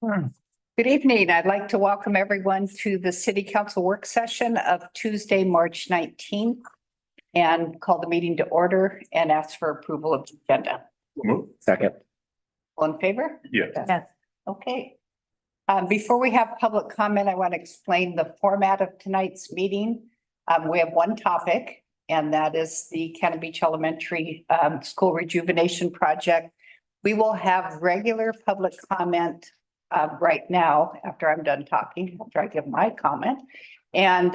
Good evening. I'd like to welcome everyone to the City Council work session of Tuesday, March 19th, and call the meeting to order and ask for approval of the agenda. Second. All in favor? Yes. Yes. Okay. Before we have public comment, I want to explain the format of tonight's meeting. We have one topic, and that is the Cannon Beach Elementary School Rejuvenation Project. We will have regular public comment right now, after I'm done talking, after I give my comment. And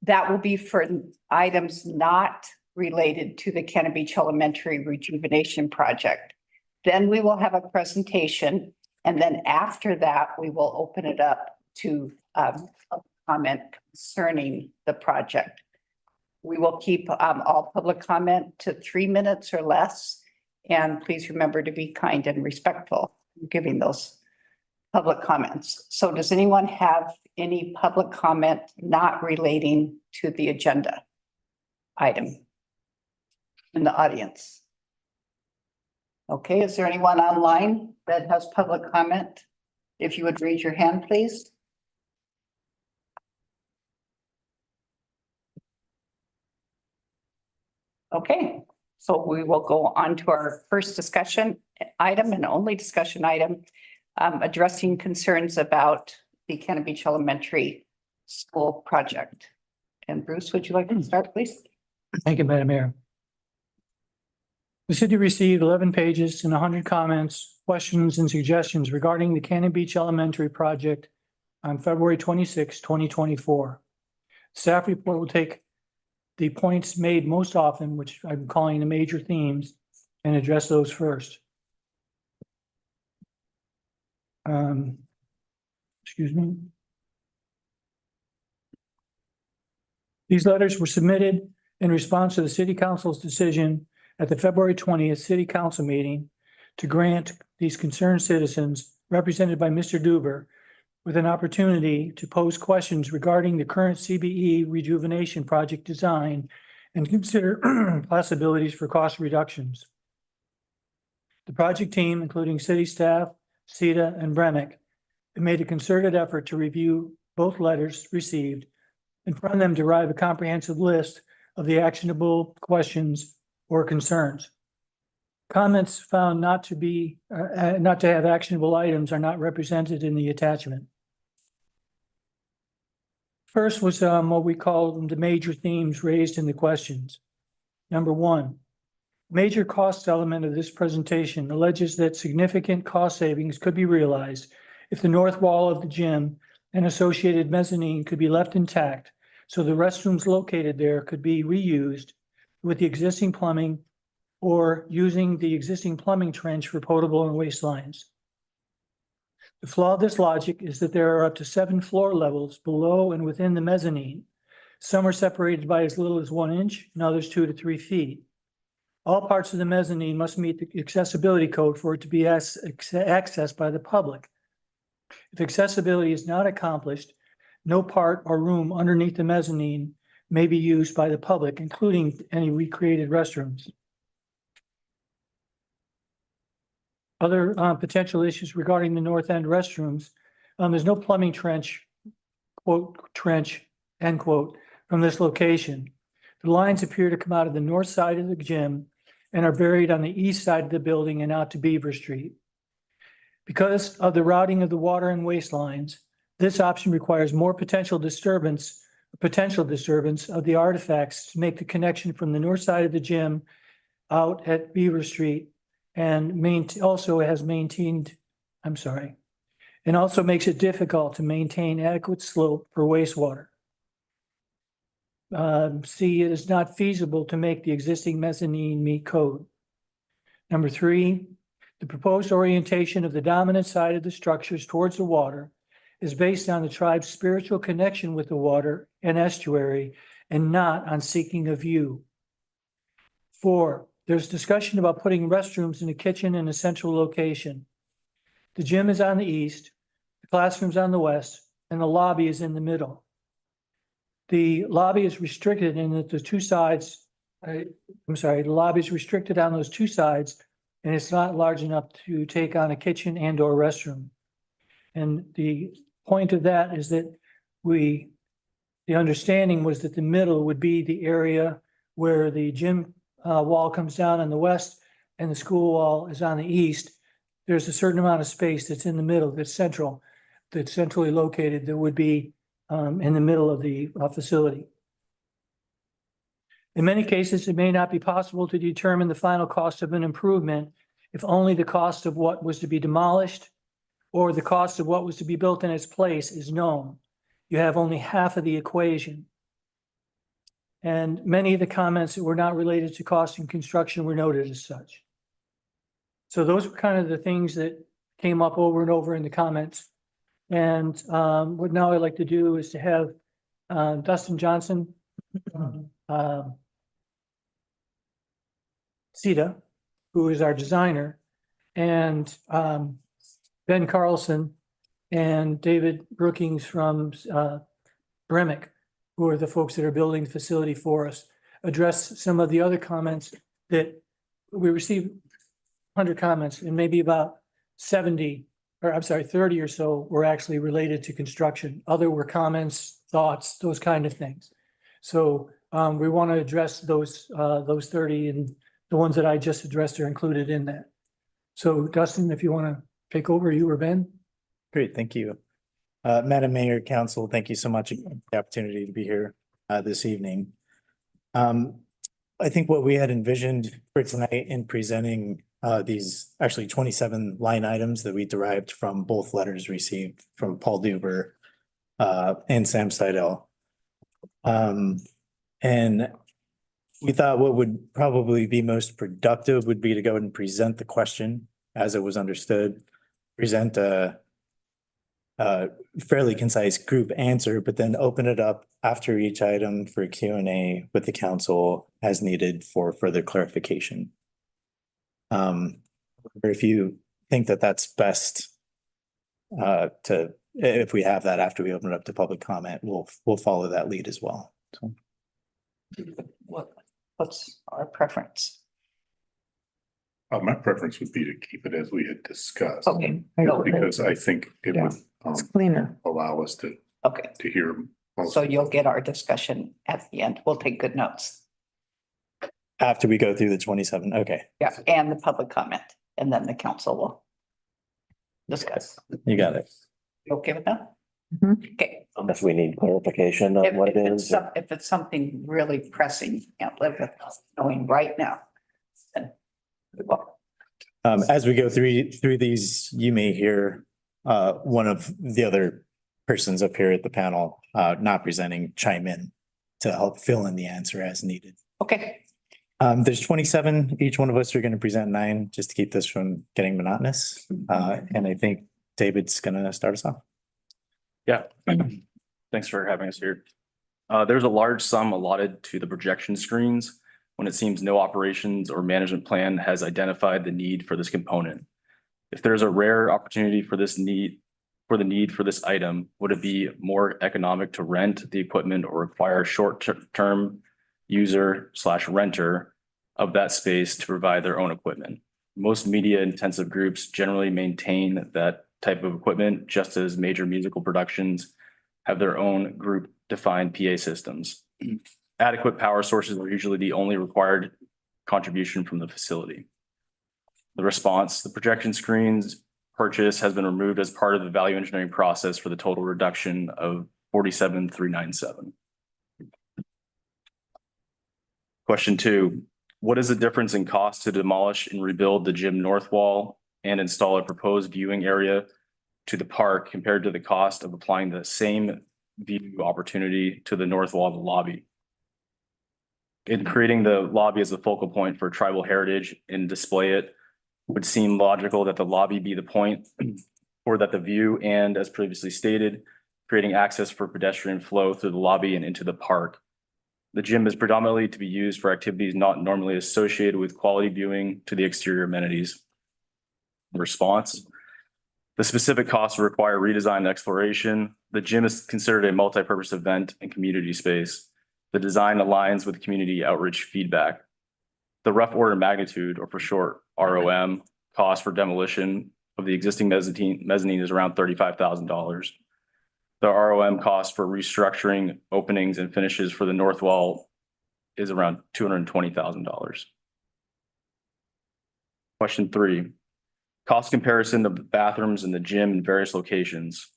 that will be for items not related to the Cannon Beach Elementary Rejuvenation Project. Then we will have a presentation, and then after that, we will open it up to comment concerning the project. We will keep all public comment to 3 minutes or less, and please remember to be kind and respectful in giving those public comments. So does anyone have any public comment not relating to the agenda item in the audience? Okay, is there anyone online that has public comment? If you would raise your hand, please. Okay, so we will go on to our first discussion item and only discussion item, addressing concerns about the Cannon Beach Elementary School project. And Bruce, would you like to start, please? Thank you, Madam Mayor. The city received 11 pages and 100 comments, questions, and suggestions regarding the Cannon Beach Elementary project on February 26, 2024. Staff report will take the points made most often, which I'm calling the major themes, and address those first. Excuse me. These letters were submitted in response to the City Council's decision at the February 20th City Council meeting to grant these concerned citizens, represented by Mr. Duber, with an opportunity to pose questions regarding the current CBE rejuvenation project design and consider possibilities for cost reductions. The project team, including city staff, CETA, and Bremick, have made a concerted effort to review both letters received and from them derive a comprehensive list of the actionable questions or concerns. Comments found not to have actionable items are not represented in the attachment. First was what we call the major themes raised in the questions. Number one, major cost element of this presentation alleges that significant cost savings could be realized if the north wall of the gym and associated mezzanine could be left intact, so the restrooms located there could be reused with the existing plumbing or using the existing plumbing trench for potable and waste lines. The flaw of this logic is that there are up to 7 floor levels below and within the mezzanine. Some are separated by as little as 1 inch and others 2 to 3 feet. All parts of the mezzanine must meet the accessibility code for it to be accessed by the public. If accessibility is not accomplished, no part or room underneath the mezzanine may be used by the public, including any recreated restrooms. Other potential issues regarding the north end restrooms, there's no plumbing trench, quote, trench, end quote, from this location. The lines appear to come out of the north side of the gym and are buried on the east side of the building and out to Beaver Street. Because of the routing of the water and waste lines, this option requires more potential disturbance of the artifacts to make the connection from the north side of the gym out at Beaver Street and also makes it difficult to maintain adequate slope for wastewater. C, it is not feasible to make the existing mezzanine meet code. Number 3, the proposed orientation of the dominant side of the structures towards the water is based on the tribe's spiritual connection with the water and estuary and not on seeking a view. 4, there's discussion about putting restrooms in the kitchen in a central location. The gym is on the east, the classroom's on the west, and the lobby is in the middle. The lobby is restricted in that the two sides, the lobby is restricted on those two sides, and it's not large enough to take on a kitchen and or restroom. And the point of that is that the understanding was that the middle would be the area where the gym wall comes down on the west and the school wall is on the east. There's a certain amount of space that's in the middle, that's centrally located, that would be in the middle of the facility. In many cases, it may not be possible to determine the final cost of an improvement if only the cost of what was to be demolished or the cost of what was to be built in its place is known. You have only half of the equation. And many of the comments that were not related to cost and construction were noted as such. So those were kind of the things that came up over and over in the comments. And what now I'd like to do is to have Dustin Johnson, Sita, who is our designer, and Ben Carlson and David Brookings from Bremick, who are the folks that are building the facility for us, address some of the other comments that we received 100 comments, and maybe about 30 or so were actually related to construction. Other were comments, thoughts, those kind of things. So we want to address those 30, and the ones that I just addressed are included in that. So Dustin, if you want to take over, you or Ben? Great, thank you. Madam Mayor, Council, thank you so much for the opportunity to be here this evening. I think what we had envisioned for tonight in presenting these actually 27 line items that we derived from both letters received from Paul Duber and Sam Seidel. And we thought what would probably be most productive would be to go and present the question as it was understood, present a fairly concise group answer, but then open it up after each item for Q&A with the council as needed for further clarification. If you think that that's best if we have that after we open it up to public comment, we'll follow that lead as well. So. What's our preference? My preference would be to keep it as we had discussed. Okay. Because I think it would It's cleaner. allow us to Okay, hear. most- so you'll get our discussion at the end. We'll take good notes. After we go through the 27, okay, Yeah, and the public comment, and then the council will discuss. you got it. You okay with that? Mhm. Okay. If we need clarification on what it is. If it's something really pressing, you can't live with knowing right now. Then we will. As we go through these, you may hear one of the other persons up here at the panel not presenting chime in to help fill in the answer as needed. Okay, There's 27. Each one of us are going to present 9 just to keep this from getting monotonous. And I think David's going to start us off. Yeah, thanks for having us here. There's a large sum allotted to the projection screens when it seems no operations or management plan has identified the need for this component. If there's a rare opportunity for the need for this item, would it be more economic to rent the equipment or require short-term user/renter of that space to provide their own equipment? Most media intensive groups generally maintain that type of equipment, just as major musical productions have their own group defined PA systems. Adequate power sources are usually the only required contribution from the facility. The response, the projection screens purchase has been removed as part of the value engineering process for the total reduction of 47,397. Question 2, what is the difference in cost to demolish and rebuild the gym north wall and install a proposed viewing area to the park compared to the cost of applying the same view opportunity to the north wall of the lobby? In creating the lobby as the focal point for tribal heritage and display it, would seem logical that the lobby be the point or that the view, and as previously stated, creating access for pedestrian flow through the lobby and into the park. The gym is predominantly to be used for activities not normally associated with quality viewing to the exterior amenities. Response, the specific costs require redesign and exploration. The gym is considered a multi-purpose event and community space. The design aligns with community outreach feedback. The rough order magnitude, or for short, ROM, cost for demolition of the existing mezzanine is around $35,000. The ROM cost for restructuring openings and finishes for the north wall is around $220,000. Question 3, cost comparison of the bathrooms in the gym in various locations.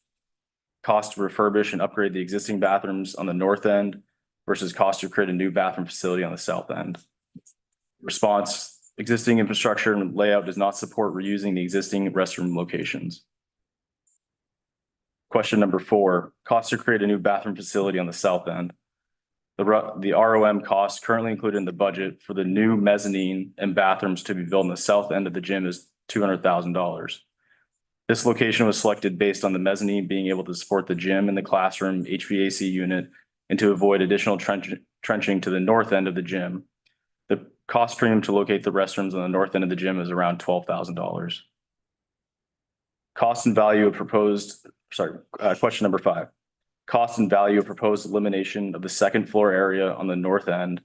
Cost to refurbish and upgrade the existing bathrooms on the north end versus cost to create a new bathroom facility on the south end. Response, existing infrastructure and layout does not support reusing the existing restroom locations. Question number 4, cost to create a new bathroom facility on the south end. The ROM cost currently included in the budget for the new mezzanine and bathrooms to be built in the south end of the gym is $200,000. This location was selected based on the mezzanine being able to support the gym and the classroom HVAC unit and to avoid additional trenching to the north end of the gym. The cost premium to locate the restrooms on the north end of the gym is around $12,000. Cost and value of question number 5. Cost and value of proposed elimination of the second floor area on the north end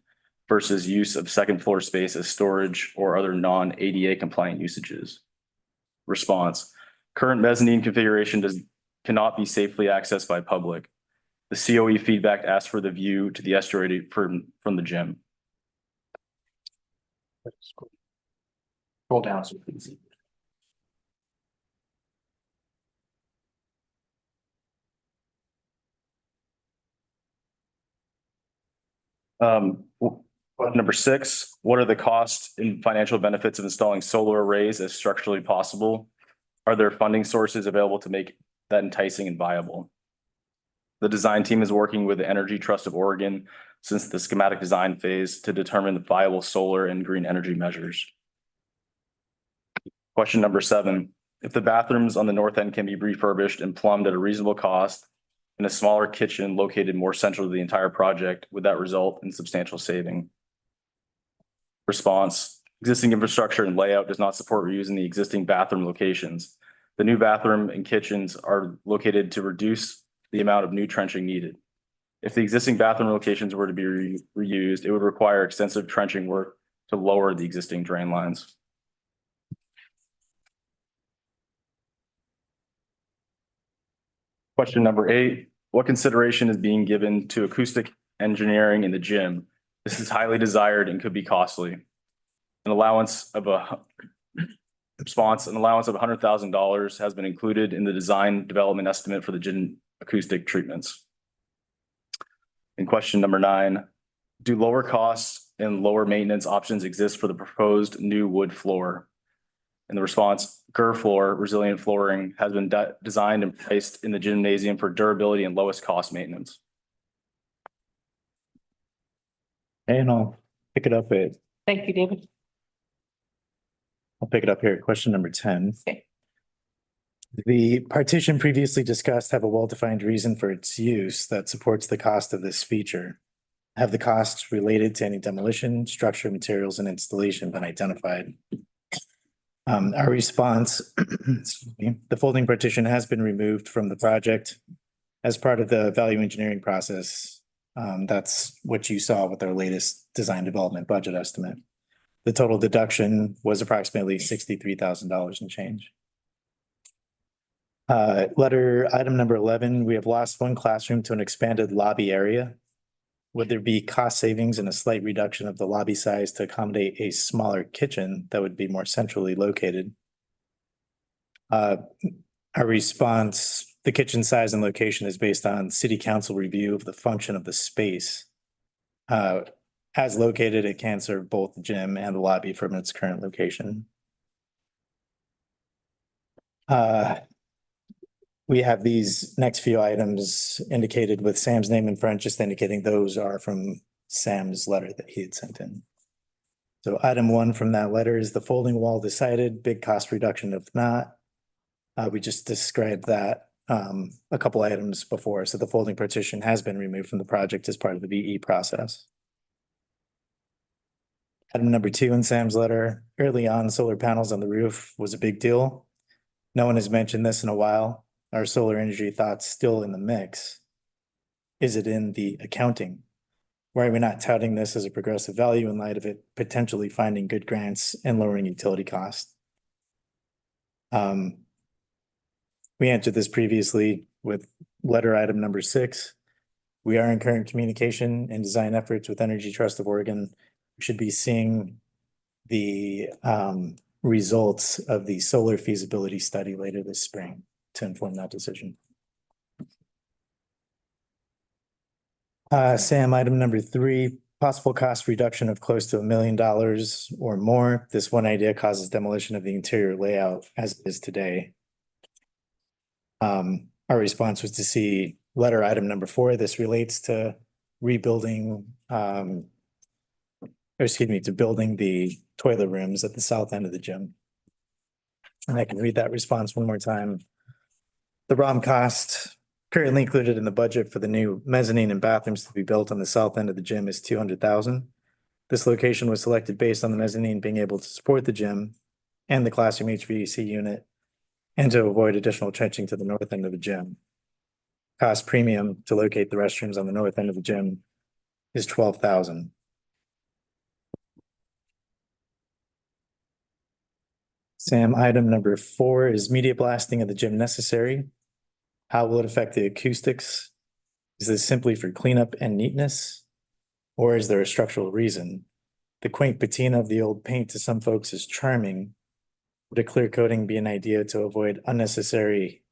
versus use of second floor space as storage or other non-ADA compliant usages. Response, current mezzanine configuration cannot be safely accessed by public. The COE feedback asks for the view to the estuary from the gym. Scroll down so we can see. Number 6, what are the costs and financial benefits of installing solar arrays as structurally possible? Are there funding sources available to make that enticing and viable? The design team is working with the Energy Trust of Oregon since the schematic design phase to determine the viable solar and green energy measures. Question number 7, if the bathrooms on the north end can be refurbished and plumbed at a reasonable cost in a smaller kitchen located more central to the entire project, would that result in substantial saving? Response, existing infrastructure and layout does not support reusing the existing bathroom locations. The new bathroom and kitchens are located to reduce the amount of new trenching needed. If the existing bathroom locations were to be reused, it would require extensive trenching work to lower the existing drain lines. Question number 8, what consideration is being given to acoustic engineering in the gym? This is highly desired and could be costly. An allowance of $100,000 has been included in the design development estimate for the gym acoustic treatments. And question number 9, do lower costs and lower maintenance options exist for the proposed new wood floor? And the response, GUR floor, resilient flooring, has been designed and placed in the gymnasium for durability and lowest cost maintenance. And I'll pick it up at, Thank you, David. I'll pick it up here at question number 10. Okay. The partition previously discussed have a well-defined reason for its use that supports the cost of this feature. Have the costs related to any demolition, structure, materials, and installation been identified? Our response, excuse me, the folding partition has been removed from the project as part of the value engineering process. That's what you saw with our latest design development budget estimate. The total deduction was approximately $63,000 and change. Item number 11, we have lost one classroom to an expanded lobby area. Would there be cost savings and a slight reduction of the lobby size to accommodate a smaller kitchen that would be more centrally located? Our response, the kitchen size and location is based on city council review of the function of the space. As located, it can serve both the gym and the lobby from its current location. We have these next few items indicated with Sam's name in front, just indicating those are from Sam's letter that he had sent in. So item 1 from that letter is the folding wall decided, big cost reduction if not. We just described that a couple items before. So the folding partition has been removed from the project as part of the VE process. Item number 2 in Sam's letter, early on solar panels on the roof was a big deal. No one has mentioned this in a while. Our solar energy thoughts still in the mix. Is it in the accounting? Why are we not touting this as a progressive value in light of it potentially finding good grants and lowering utility costs? We answered this previously with letter item number 6. We are in current communication and design efforts with Energy Trust of Oregon. We should be seeing the results of the solar feasibility study later this spring to inform that decision. Sam, item number 3, possible cost reduction of close to $1 million or more. This one idea causes demolition of the interior layout as it is today. Our response was to see letter item number 4. This relates to rebuilding, to building the toilet rooms at the south end of the gym. And I can read that response one more time. The ROM cost currently included in the budget for the new mezzanine and bathrooms to be built on the south end of the gym is $200,000. This location was selected based on the mezzanine being able to support the gym and the classroom HVAC unit, and to avoid additional trenching to the north end of the gym. Cost premium to locate the restrooms on the north end of the gym is $12,000. Sam, item number 4, is media blasting of the gym necessary? How will it affect the acoustics? Is this simply for cleanup and neatness? Or is there a structural reason? The quaint patina of the old paint to some folks is charming. Would a clear coating be an idea to avoid unnecessary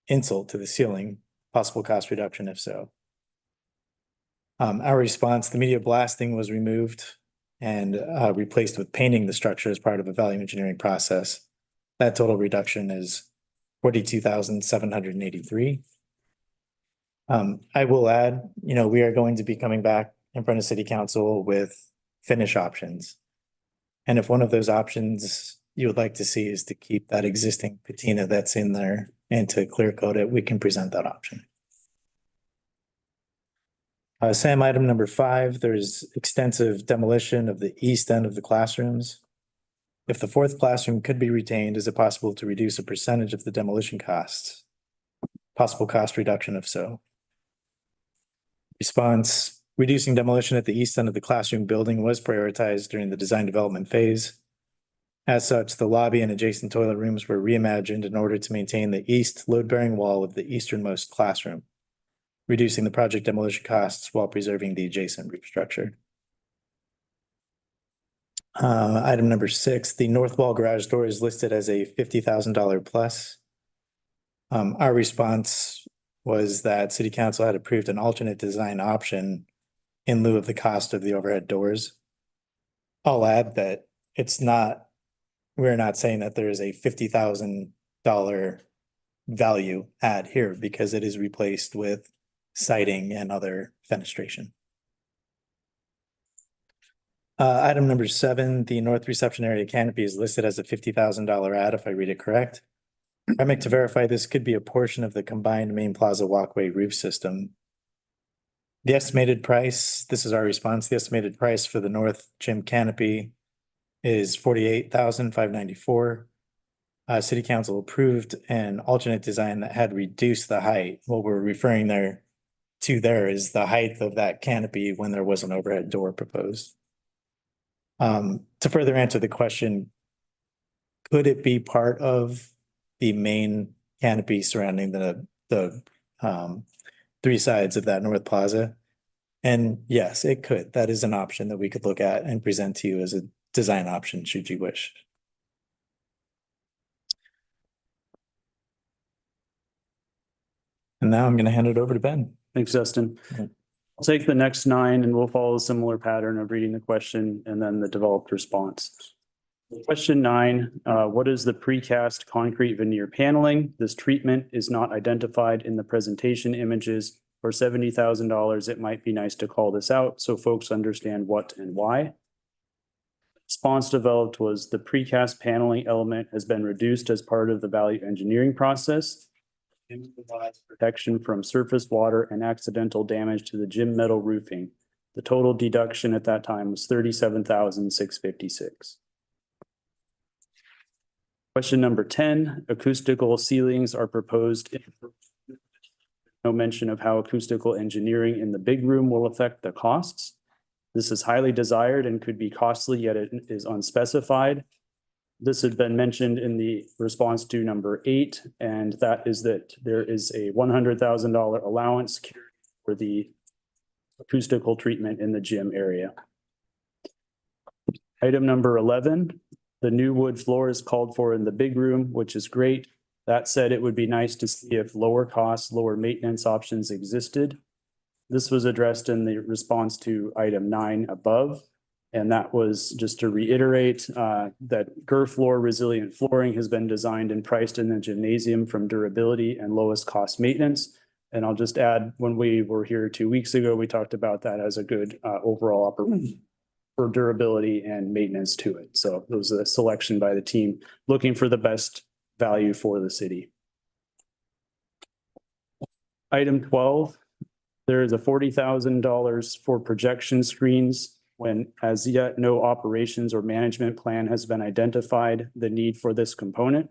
insult to the ceiling? Possible cost reduction if so. Our response, the media blasting was removed and replaced with painting the structure as part of a value engineering process. That total reduction is $42,783. I will add, we are going to be coming back in front of City Council with finish options. And if one of those options you would like to see is to keep that existing patina that's in there and to clear coat it, we can present that option. Sam, item number 5, there's extensive demolition of the east end of the classrooms. If the 4th classroom could be retained, is it possible to reduce a percentage of the demolition costs? Possible cost reduction if so. Response, reducing demolition at the east end of the classroom building was prioritized during the design development phase. As such, the lobby and adjacent toilet rooms were reimagined in order to maintain the east load-bearing wall of the easternmost classroom, reducing the project demolition costs while preserving the adjacent roof structure. Item number 6, the north wall garage door is listed as a $50,000 plus. Our response was that City Council had approved an alternate design option in lieu of the cost of the overhead doors. I'll add that we're not saying that there is a $50,000 value add here because it is replaced with siding and other fenestration. Item number 7, the north reception area canopy is listed as a $50,000 add if I read it correct. Remick to verify this could be a portion of the combined main plaza walkway roof system. The estimated price, this is our response, the estimated price for the north gym canopy is $48,594. City Council approved an alternate design that had reduced the height. What we're referring there is the height of that canopy when there was an overhead door proposed. To further answer the question, could it be part of the main canopy surrounding the 3 sides of that north plaza? And yes, it could. That is an option that we could look at and present to you as a design option should you wish. And now I'm going to hand it over to Ben. Thanks, Justin. Yeah. I'll take the next 9 and we'll follow a similar pattern of reading the question and then the developed response. Question 9, what is the precast concrete veneer paneling? This treatment is not identified in the presentation images. For $70,000, it might be nice to call this out so folks understand what and why. Response developed was the precast paneling element has been reduced as part of the value engineering process. It provides protection from surface water and accidental damage to the gym metal roofing. The total deduction at that time was $37,656. Question number 10, acoustical ceilings are proposed. No mention of how acoustical engineering in the big room will affect the costs. This is highly desired and could be costly, yet it is unspecified. This had been mentioned in the response to number 8, and that is that there is a $100,000 allowance for the acoustical treatment in the gym area. Item number 11, the new wood floor is called for in the big room, which is great. That said, it would be nice to see if lower cost, lower maintenance options existed. This was addressed in the response to item 9 above. And that was just to reiterate that GurFloor resilient flooring has been designed and priced in the gymnasium from durability and lowest cost maintenance. And I'll just add, when we were here 2 weeks ago, we talked about that as a good overall operation for durability and maintenance to it. So it was a selection by the team looking for the best value for the city. Item 12, there is a $40,000 for projection screens when as yet no operations or management plan has been identified the need for this component.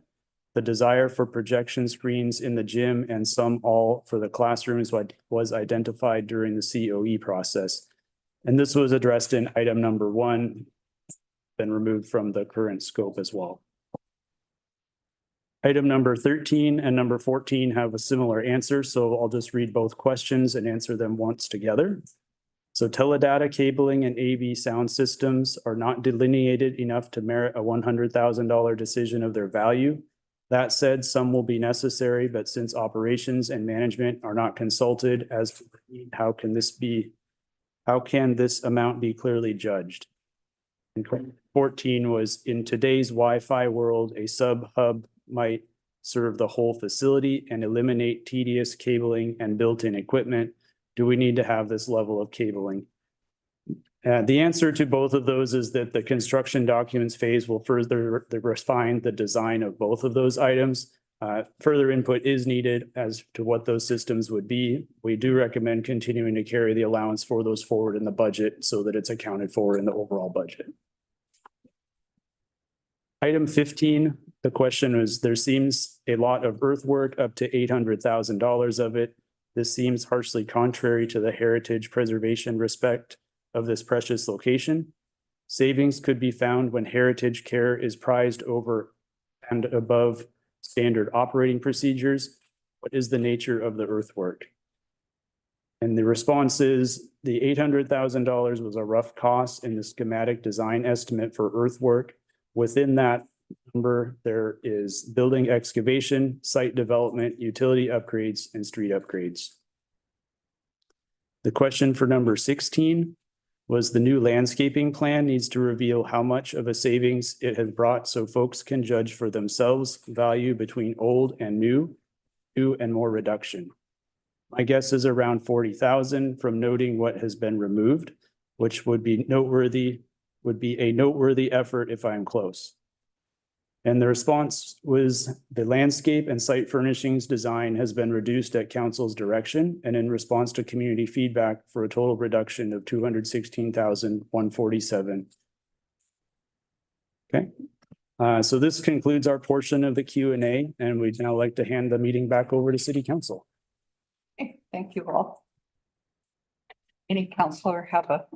The desire for projection screens in the gym and some all for the classrooms was identified during the COE process. And this was addressed in item number 1, then removed from the current scope as well. Item number 13 and number 14 have a similar answer, so I'll just read both questions and answer them once together. So teledata cabling and AV sound systems are not delineated enough to merit a $100,000 decision of their value. That said, some will be necessary, but since operations and management are not consulted as how can this amount be clearly judged? And 14 was, in today's Wi-Fi world, a sub-hub might serve the whole facility and eliminate tedious cabling and built-in equipment. Do we need to have this level of cabling? The answer to both of those is that the construction documents phase will further refine the design of both of those items. Further input is needed as to what those systems would be. We do recommend continuing to carry the allowance for those forward in the budget so that it's accounted for in the overall budget. Item 15, the question was, there seems a lot of earthwork, up to $800,000 of it. This seems harshly contrary to the heritage preservation respect of this precious location. Savings could be found when heritage care is prized over and above standard operating procedures. What is the nature of the earthwork? And the response is the $800,000 was a rough cost in the schematic design estimate for earthwork. Within that number, there is building excavation, site development, utility upgrades, and street upgrades. The question for number 16 was, the new landscaping plan needs to reveal how much of a savings it has brought so folks can judge for themselves value between old and new and more reduction. My guess is around 40,000 from noting what has been removed, which would be a noteworthy effort if I'm close. And the response was, the landscape and site furnishings design has been reduced at council's direction and in response to community feedback for a total reduction of $216,147. Okay. So this concludes our portion of the Q&A, and we'd now like to hand the meeting back over to City Council. Okay, thank you all. Any counselor have a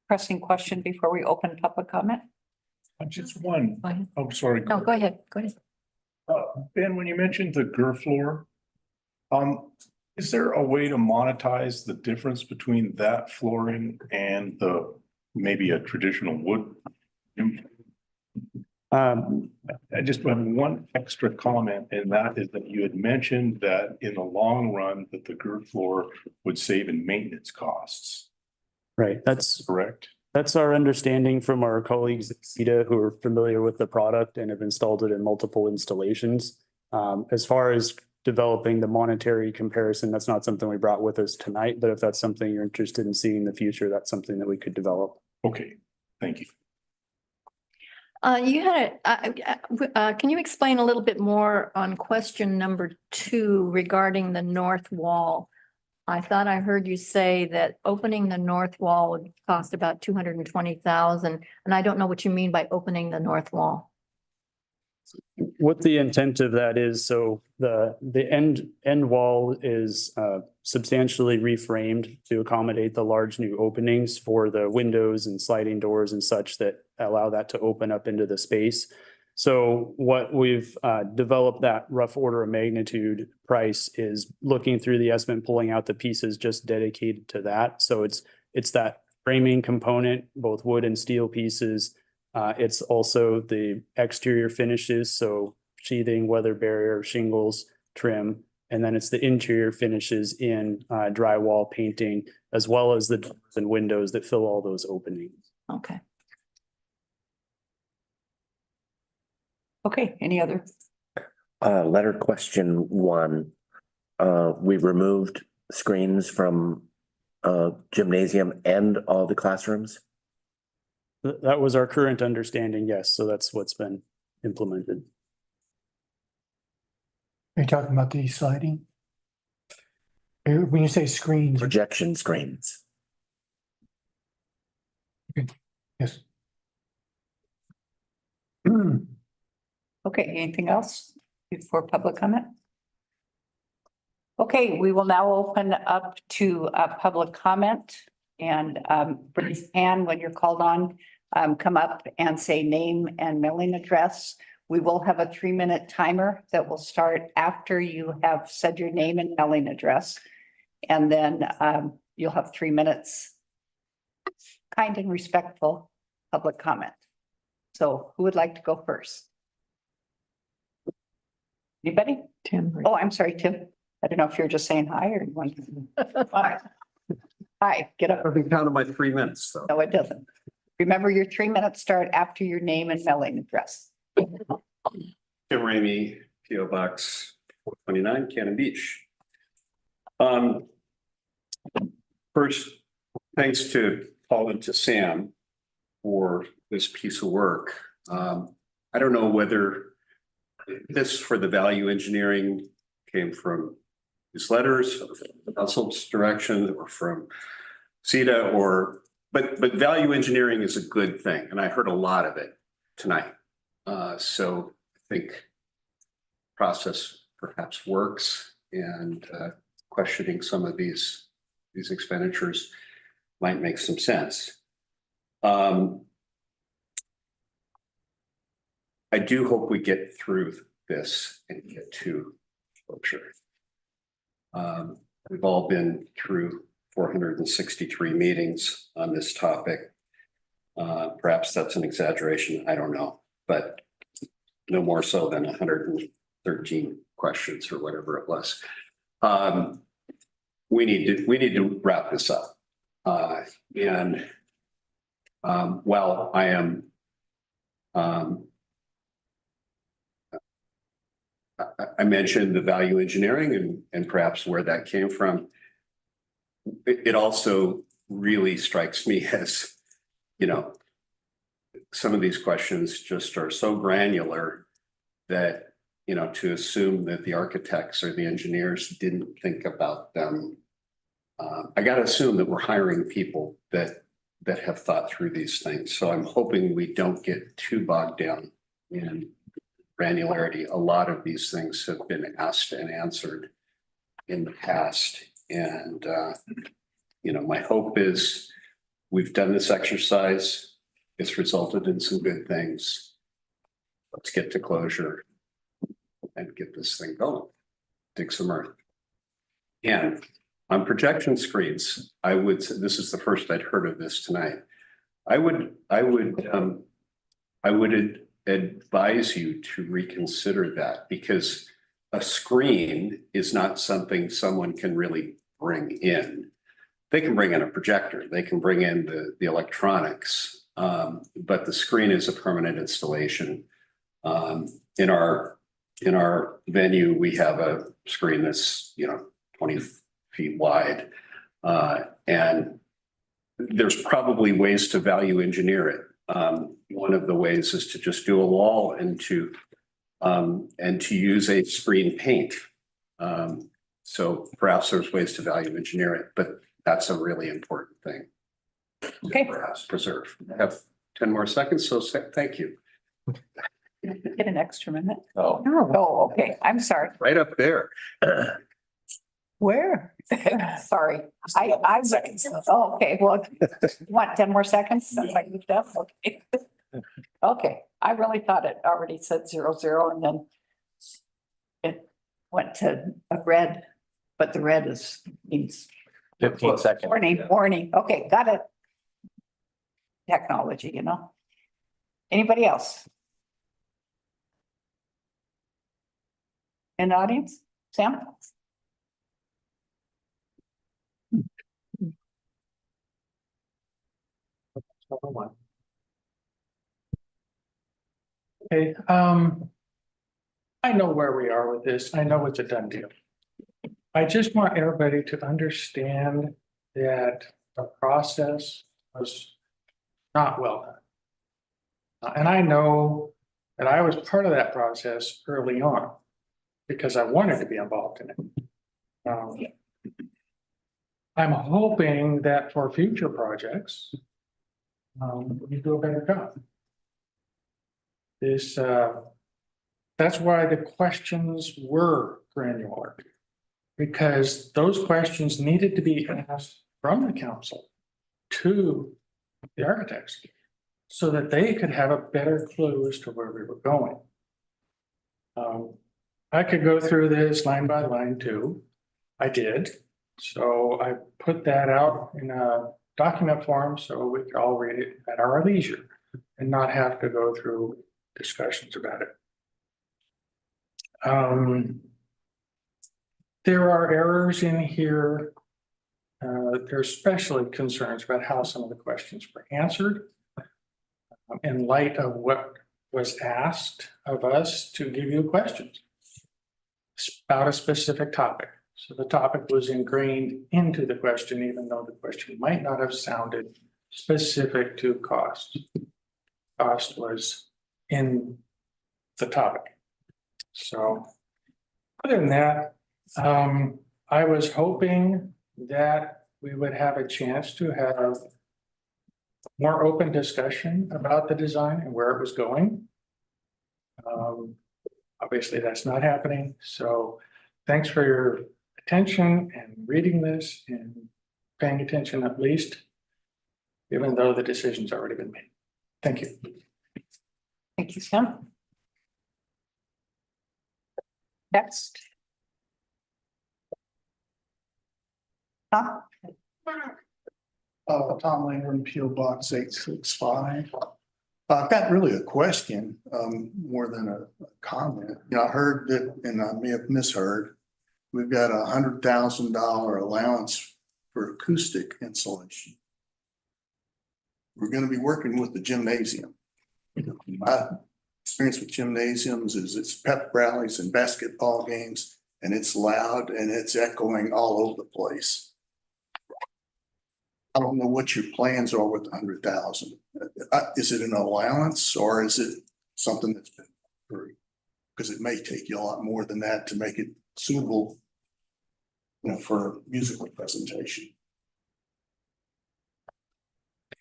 pressing question before we open public comment? Just one. Go ahead. Oh, sorry. No, go ahead. Go ahead. Ben, when you mentioned the GurFloor, is there a way to monetize the difference between that flooring and maybe a traditional wood? I just have one extra comment, and that is that you had mentioned that in the long run that the GurFloor would save in maintenance costs. Right, that's Correct? That's our understanding from our colleagues at CETA who are familiar with the product and have installed it in multiple installations. As far as developing the monetary comparison, that's not something we brought with us tonight, but if that's something you're interested in seeing in the future, that's something that we could develop. Okay, thank you. You had can you explain a little bit more on question number 2 regarding the north wall? I thought I heard you say that opening the north wall would cost about $220,000, and I don't know what you mean by opening the north wall. What the intent of that is, so the end wall is substantially reframed to accommodate the large new openings for the windows and sliding doors and such that allow that to open up into the space. So what we've developed, that rough order of magnitude price, is looking through the estimate, pulling out the pieces just dedicated to that. So it's that framing component, both wood and steel pieces. It's also the exterior finishes, so sheathing, weather barrier, shingles, trim, and then it's the interior finishes in drywall, painting, as well as the doors and windows that fill all those openings. Okay. Okay, any other? Letter question 1. We removed screens from gymnasium and all the classrooms. That was our current understanding, yes, so that's what's been implemented. Are you talking about the sliding? When you say screens, Projection screens. yes. Okay, anything else before public comment? Okay, we will now open up to public comment, and raise your hand when you're called on. Come up and say name and mailing address. We will have a 3-minute timer that will start after you have said your name and mailing address. And then you'll have 3 minutes. Kind and respectful public comment. So who would like to go first? Anybody? Tim. Oh, I'm sorry, Tim. I don't know if you're just saying hi or you want to. Hi, get up. Doesn't count on my 3 minutes, though. No, it doesn't. Remember, your 3 minutes start after your name and mailing address. Tim Ramey, PO Box 429, Cannon Beach. First, thanks to Paul and to Sam for this piece of work. I don't know whether this for the value engineering came from his letters, council's direction, or from CETA, but value engineering is a good thing, and I heard a lot of it tonight. So I think process perhaps works, and questioning some of these expenditures might make some sense. I do hope we get through this and get to closure. We've all been through 463 meetings on this topic. Perhaps that's an exaggeration, I don't know, but no more so than 113 questions or whatever it was. We need to wrap this up. While I am I mentioned the value engineering and perhaps where that came from. It also really strikes me as, some of these questions just are so granular that, to assume that the architects or the engineers didn't think about them. I got to assume that we're hiring people that have thought through these things. So I'm hoping we don't get too bogged down in granularity. A lot of these things have been asked and answered in the past. And, my hope is we've done this exercise. It's resulted in some good things. Let's get to closure and get this thing going. Dig some earth. And on projection screens, I would say, this is the first I'd heard of this tonight. I would advise you to reconsider that, because a screen is not something someone can really bring in. They can bring in a projector, they can bring in the electronics, but the screen is a permanent installation. In our venue, we have a screen that's 20 feet wide, and there's probably ways to value engineer it. One of the ways is to just do a wall and to use a screen paint. So perhaps there's ways to value engineer it, but that's a really important thing. Okay. Perhaps preserve. I have 10 more seconds, so thank you. Get an extra minute. Oh. Oh, okay. I'm sorry. Right up there. Where? Sorry. I. Oh, okay, well, what, 10 more seconds? Since I moved up? Okay. Okay, I really thought it already said 00 and then it went to a red, but the red means 15 seconds. warning. Okay, got it. Technology, you know? Anybody else? In the audience? Sam? Okay, I know where we are with this. I know it's a done deal. I just want everybody to understand that the process was not well done. And I know that I was part of that process early on because I wanted to be involved in it. I'm hoping that for future projects, we do a better job. That's why the questions were granular. Because those questions needed to be asked from the council to the architects so that they could have a better clue as to where we were going. I could go through this line by line too. I did. So I put that out in a document form so we could all read it at our leisure and not have to go through discussions about it. There are errors in here. There's especially concerns about how some of the questions were answered in light of what was asked of us to give you questions about a specific topic. So the topic was ingrained into the question, even though the question might not have sounded specific to cost. Cost was in the topic. So other than that, I was hoping that we would have a chance to have more open discussion about the design and where it was going. Obviously, that's not happening. So thanks for your attention and reading this and paying attention at least, even though the decision's already been made. Thank you. Thank you, Sam. Next. Tom? Tom Langren, PO Box 865. I've got really a question, more than a comment. You know, I heard that, and I may have misheard, we've got $100,000 allowance for acoustic insulation. We're gonna be working with the gymnasium. My experience with gymnasiums is it's pep rallies and basketball games, and it's loud and it's echoing all over the place. I don't know what your plans are with the 100,000. Is it an allowance or is it something that's been free? Because it may take you a lot more than that to make it suitable, you know, for a musical presentation.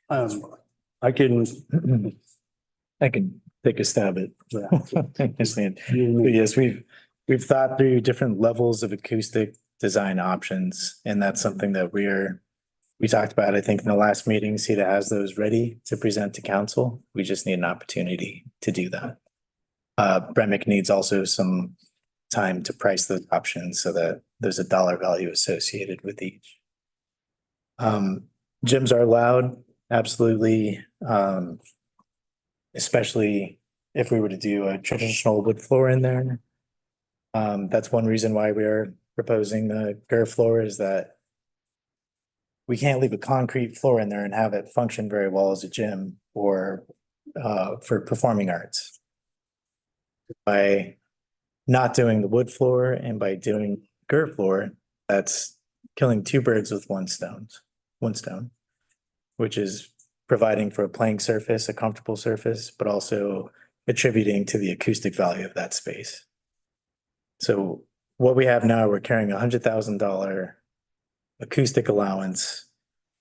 I can, I can take a stab at that. Yes, we've thought through different levels of acoustic design options, and that's something that we talked about, I think, in the last meeting. CETA has those ready to present to council. We just need an opportunity to do that. Bremick needs also some time to price those options so that there's a dollar value associated with each. Gyms are allowed, absolutely. Especially if we were to do a traditional wood floor in there. That's one reason why we are proposing the GER floor, is that we can't leave a concrete floor in there and have it function very well as a gym or for performing arts. By not doing the wood floor and by doing GER floor, that's killing two birds with one stone, which is providing for a playing surface, a comfortable surface, but also attributing to the acoustic value of that space. So what we have now, we're carrying $100,000 acoustic allowance,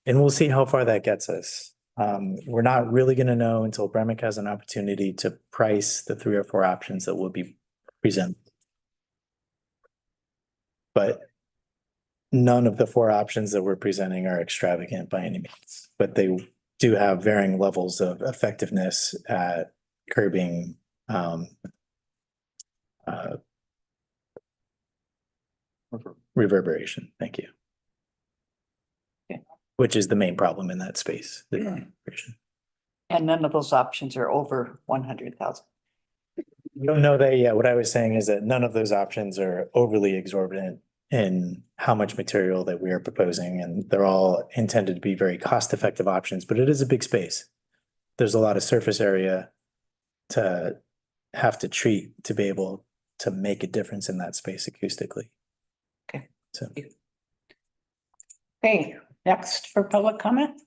and we'll see how far that gets us. We're not really gonna know until Bremick has an opportunity to price the 3 or 4 options that will be presented. But none of the 4 options that we're presenting are extravagant by any means, but they do have varying levels of effectiveness at curbing reverberation. Thank you. Okay. Which is the main problem in that space. the reverberation. And none of those options are over 100,000. We don't know that yet. What I was saying is that none of those options are overly exorbitant in how much material that we are proposing, and they're all intended to be very cost-effective options, but it is a big space. There's a lot of surface area to have to treat to be able to make a difference in that space acoustically. Okay. So. Okay, next for public comment.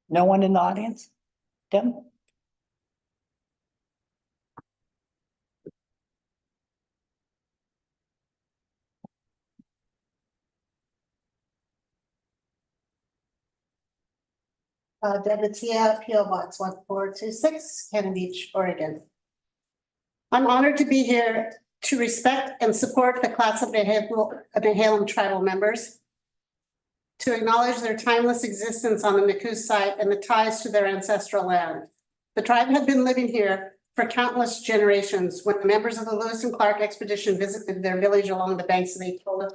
No one in the audience? Deb? Debatia, PO Box 1426, Cannon Beach, Oregon. I'm honored to be here to respect and support the Clatsop Nehalem tribal members, to acknowledge their timeless existence on the Nakus site and the ties to their ancestral land. The tribe had been living here for countless generations when the members of the Lewis and Clark expedition visited their village along the banks of the Etola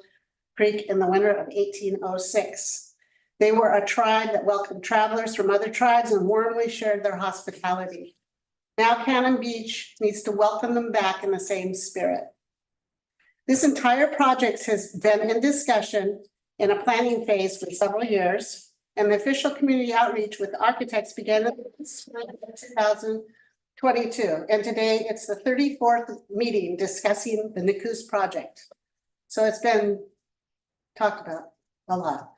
Creek in the winter of 1806. They were a tribe that welcomed travelers from other tribes and warmly shared their hospitality. Now Cannon Beach needs to welcome them back in the same spirit. This entire project has been in discussion in a planning phase for several years, and the official community outreach with architects began in 2022. And today it's the 34th meeting discussing the Nakus project. So it's been talked about a lot.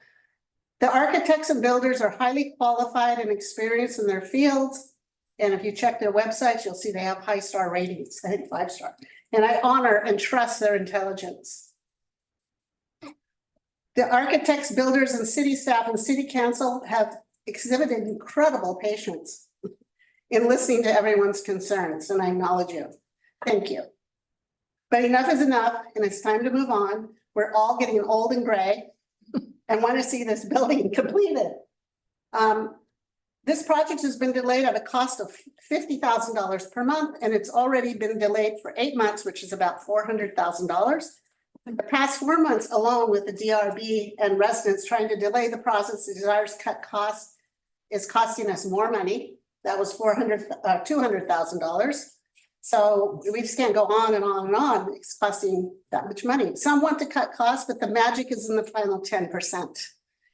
The architects and builders are highly qualified and experienced in their fields. And if you check their websites, you'll see they have high star ratings, I think 5-star. And I honor and trust their intelligence. The architects, builders, and city staff and city council have exhibited incredible patience in listening to everyone's concerns, and I acknowledge you. Thank you. But enough is enough, and it's time to move on. We're all getting old and gray and want to see this building completed. This project has been delayed at a cost of $50,000 per month, and it's already been delayed for 8 months, which is about $400,000. The past 4 months alone with the DRB and residents trying to delay the process, the desires cut costs is costing us more money. That was $200,000. So we just can't go on and on and on. It's costing that much money. Some want to cut costs, but the magic is in the final 10%.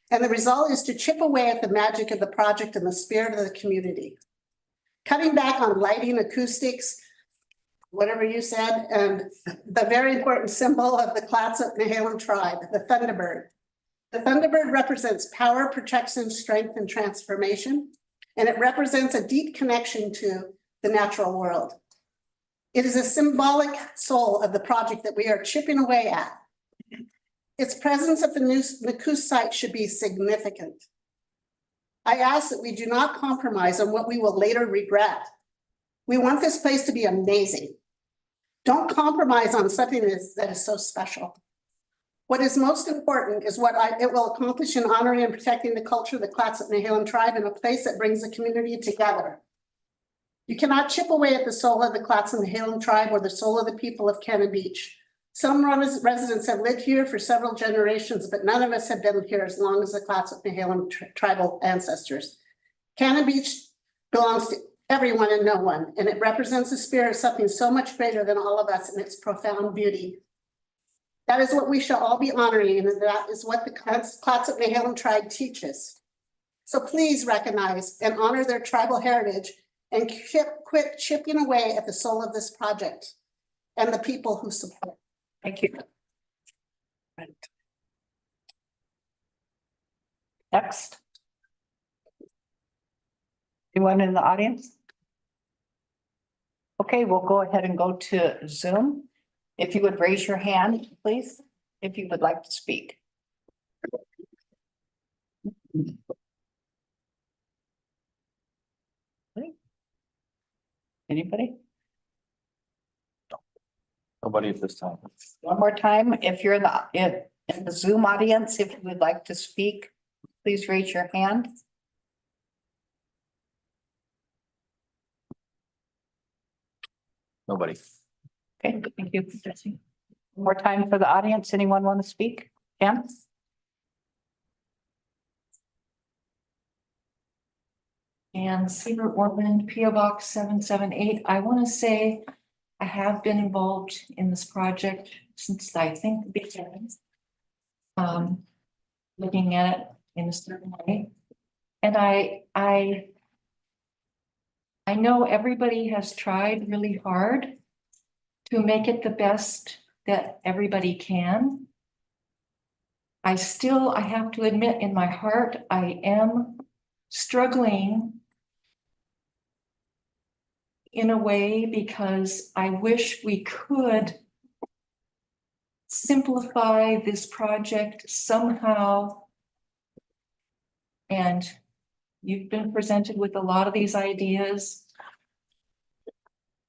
And the result is to chip away at the magic of the project and the spirit of the community. Cutting back on lighting, acoustics, whatever you said, and the very important symbol of the Clatsop Nehalem tribe, the Thunderbird. The Thunderbird represents power, protection, strength, and transformation. And it represents a deep connection to the natural world. It is a symbolic soul of the project that we are chipping away at. Its presence at the Nakus site should be significant. I ask that we do not compromise on what we will later regret. We want this place to be amazing. Don't compromise on something that is so special. What is most important is what it will accomplish in honoring and protecting the culture of the Clatsop Nehalem tribe in a place that brings the community together. You cannot chip away at the soul of the Clatsop Nehalem tribe or the soul of the people of Cannon Beach. Some residents have lived here for several generations, but none of us have been here as long as the Clatsop Nehalem tribal ancestors. Cannon Beach belongs to everyone and no one, and it represents the spirit of something so much greater than all of us in its profound beauty. That is what we shall all be honoring, and that is what the Clatsop Nehalem tribe teaches. So please recognize and honor their tribal heritage and quit chipping away at the soul of this project and the people who support. Thank you. Next. Anyone in the audience? Okay, we'll go ahead and go to Zoom. If you would raise your hand, please, if you would like to speak. Anybody? Nobody at this time. One more time, if you're in the Zoom audience, if you would like to speak, please raise your hand. Nobody. Okay, thank you. One more time for the audience. Anyone want to speak? Jan? And Cedar Orland, PO Box 778. I want to say I have been involved in this project since I think the beginning. Looking at it in a certain way. And I know everybody has tried really hard to make it the best that everybody can. I have to admit in my heart, I am struggling in a way because I wish we could simplify this project somehow. And you've been presented with a lot of these ideas.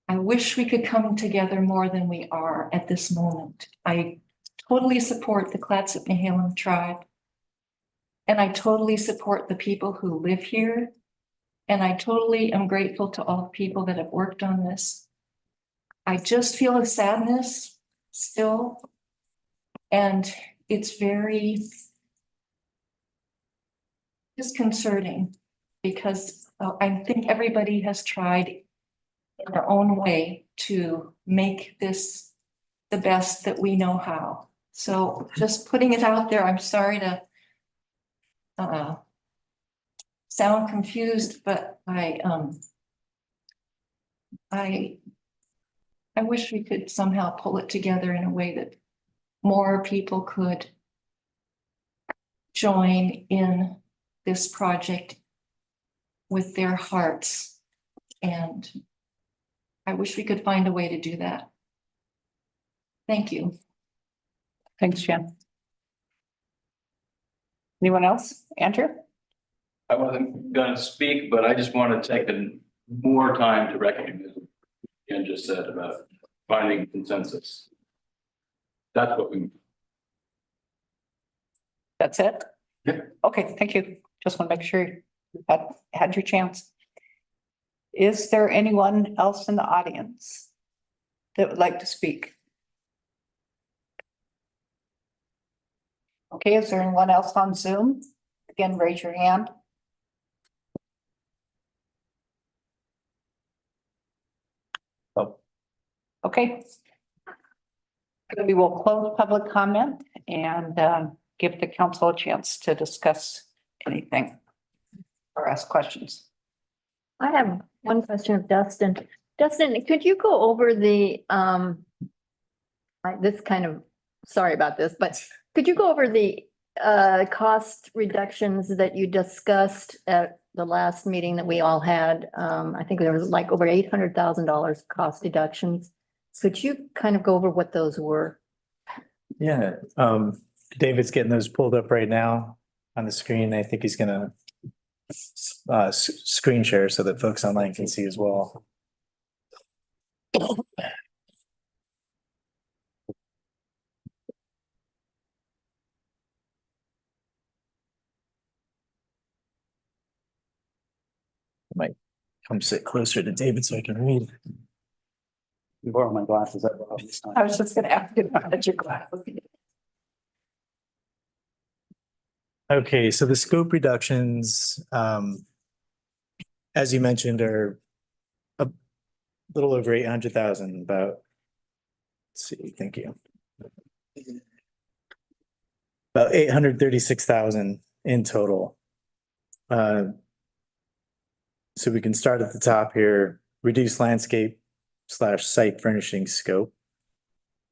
I wish we could come together more than we are at this moment. I totally support the Clatsop Nehalem tribe. And I totally support the people who live here. And I totally am grateful to all the people that have worked on this. I just feel a sadness still. And it's very disconcerting because I think everybody has tried in their own way to make this the best that we know how. So just putting it out there, I'm sorry to sound confused, but I wish we could somehow pull it together in a way that more people could join in this project with their hearts. And I wish we could find a way to do that. Thank you. Thanks, Jen. Anyone else? Andrew? I wasn't gonna speak, but I just want to take more time to recognize what Jen just said about finding consensus. That's what we. That's it? Yeah. Okay, thank you. Just want to make sure you had your chance. Is there anyone else in the audience that would like to speak? Okay, is there anyone else on Zoom? Again, raise your hand. Oh. Okay. We will close public comment and give the council a chance to discuss anything or ask questions. I have one question of Dustin. Dustin, could you go over the, sorry about this, but could you go over the cost reductions that you discussed at the last meeting that we all had? I think there was like over $800,000 cost reductions. Could you kind of go over what those were? Yeah, David's getting those pulled up right now on the screen. I think he's gonna screen share so that folks online can see as well. Might come sit closer to David so I can read. You borrow my glasses. This time. I was just gonna ask you about your glasses. Okay, so the scope reductions, as you mentioned, are a little over 800,000, about, let's see, thank you. About 836,000 in total. So we can start at the top here, reduce landscape / site furnishing scope.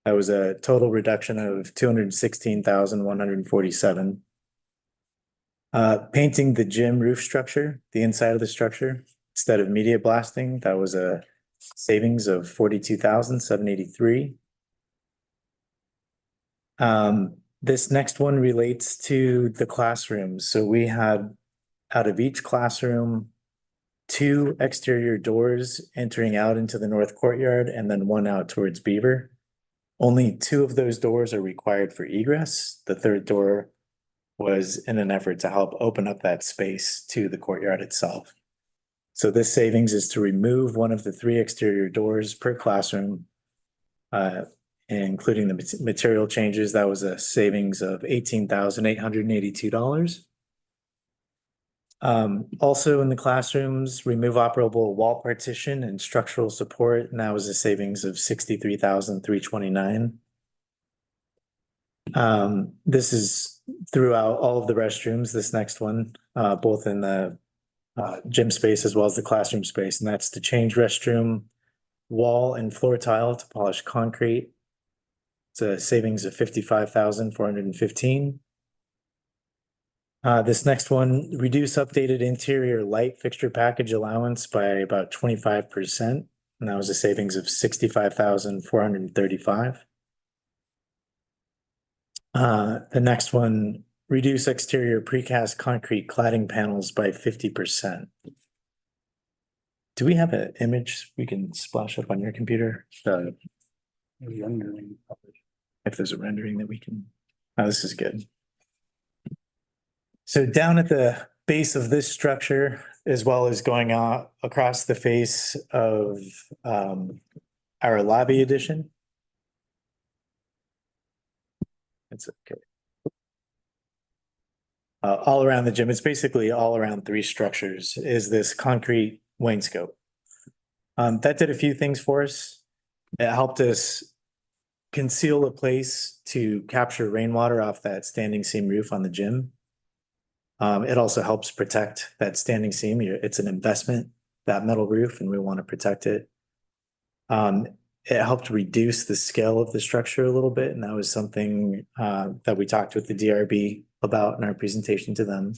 That was a total reduction of 216,147. Painting the gym roof structure, the inside of the structure, instead of media blasting, that was a savings of 42,783. This next one relates to the classrooms. So we had out of each classroom, 2 exterior doors entering out into the north courtyard and then 1 out towards Beaver. Only 2 of those doors are required for egress. The 3rd door was in an effort to help open up that space to the courtyard itself. So this savings is to remove 1 of the 3 exterior doors per classroom, including the material changes. That was a savings of $18,882. Also in the classrooms, remove operable wall partition and structural support, and that was a savings of $63,329. This is throughout all of the restrooms, this next one, both in the gym space as well as the classroom space, and that's to change restroom wall and floor tile to polished concrete. It's a savings of $55,415. This next one, reduce updated interior light fixture package allowance by about 25%, and that was a savings of $65,435. The next one, reduce exterior precast concrete cladding panels by 50%. Do we have an image we can splash up on your computer? Rendering. If there's a rendering that we can, oh, this is good. So down at the base of this structure, as well as going out across the face of our lobby addition. It's okay. All around the gym, it's basically all around 3 structures, is this concrete wainscot. That did a few things for us. It helped us conceal a place to capture rainwater off that standing seam roof on the gym. It also helps protect that standing seam. It's an investment, that metal roof, and we want to protect it. It helped reduce the scale of the structure a little bit, and that was something that we talked with the DRB about in our presentation to them.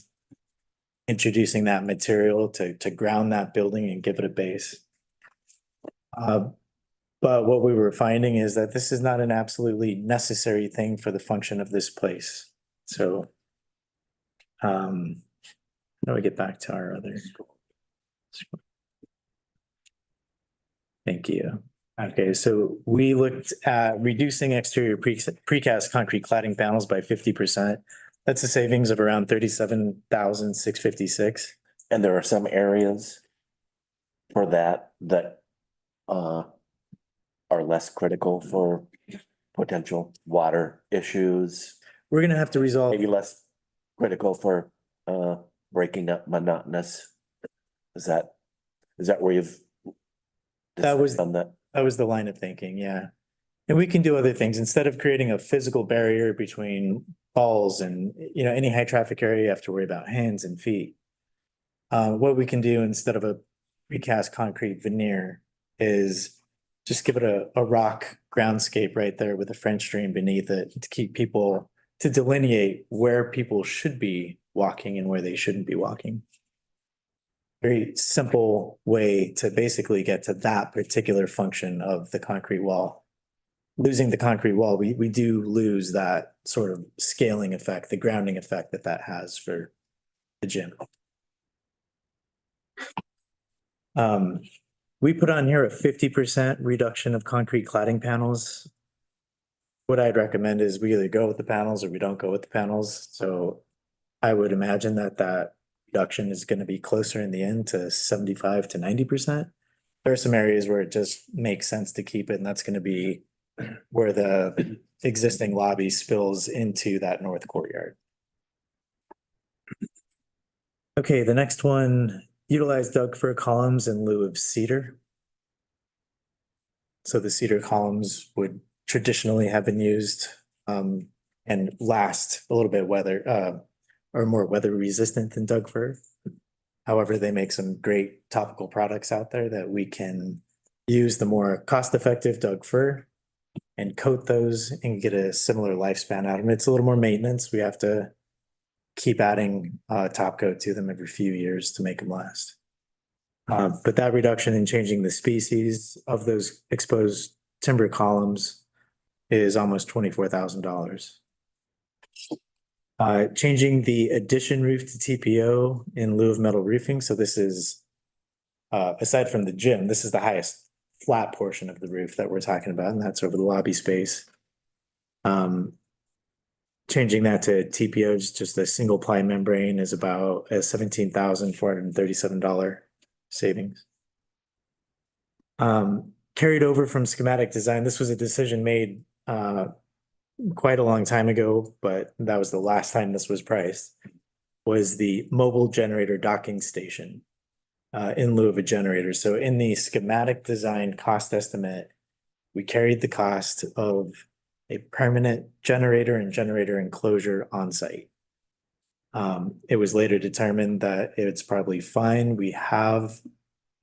Introducing that material to ground that building and give it a base. But what we were finding is that this is not an absolutely necessary thing for the function of this place. So how do we get back to our other? Thank you. Okay, so we looked at reducing exterior precast concrete cladding panels by 50%. That's a savings of around $37,656. And there are some areas for that are less critical for potential water issues, We're gonna have to resolve. maybe less critical for breaking up monotonous. Is that where you've That was- done that? That was the line of thinking, yeah. And we can do other things. Instead of creating a physical barrier between balls and, any high traffic area, you have to worry about hands and feet. What we can do instead of a precast concrete veneer is just give it a rock groundscape right there with a French drain beneath it to keep people, to delineate where people should be walking and where they shouldn't be walking. Very simple way to basically get to that particular function of the concrete wall. Losing the concrete wall, we do lose that sort of scaling effect, the grounding effect that has for the gym. We put on here a 50% reduction of concrete cladding panels. What I'd recommend is we either go with the panels or we don't go with the panels. So I would imagine that reduction is going to be closer in the end to 75 to 90%. There are some areas where it just makes sense to keep it, and that's going to be where the existing lobby spills into that north courtyard. Okay, the next one, utilize Doug fir columns in lieu of cedar. So the cedar columns would traditionally have been used and last a little bit are more weather resistant than Doug fir. However, they make some great topical products out there that we can use the more cost-effective Doug fir and coat those and get a similar lifespan out of them. It's a little more maintenance. We have to keep adding top coat to them every few years to make them last. But that reduction in changing the species of those exposed timber columns is almost $24,000. Changing the addition roof to TPO in lieu of metal roofing. So this is, aside from the gym, this is the highest flat portion of the roof that we're talking about, and that's over the lobby space. Changing that to TPO, just a single ply membrane, is about a $17,437 savings. Carried over from schematic design, this was a decision made quite a long time ago, but that was the last time this was priced, was the mobile generator docking station in lieu of a generator. So in the schematic design cost estimate, we carried the cost of a permanent generator and generator enclosure on site. It was later determined that it's probably fine. We have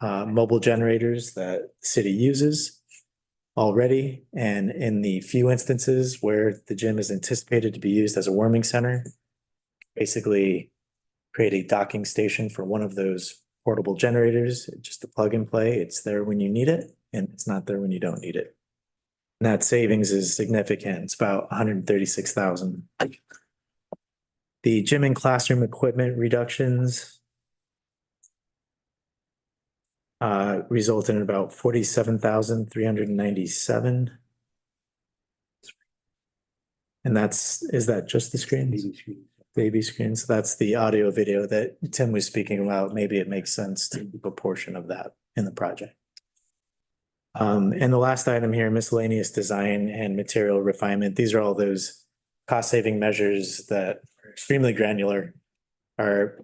mobile generators that the city uses already. And in the few instances where the gym is anticipated to be used as a warming center, basically create a docking station for one of those portable generators, just a plug and play. It's there when you need it, and it's not there when you don't need it. And that savings is significant. It's about $136,000. The gym and classroom equipment reductions result in about $47,397. And is that just the screen? Baby screens. So that's the audio video that Tim was speaking about. Maybe it makes sense to keep a portion of that in the project. And the last item here, miscellaneous design and material refinement. These are all those cost saving measures that are extremely granular, are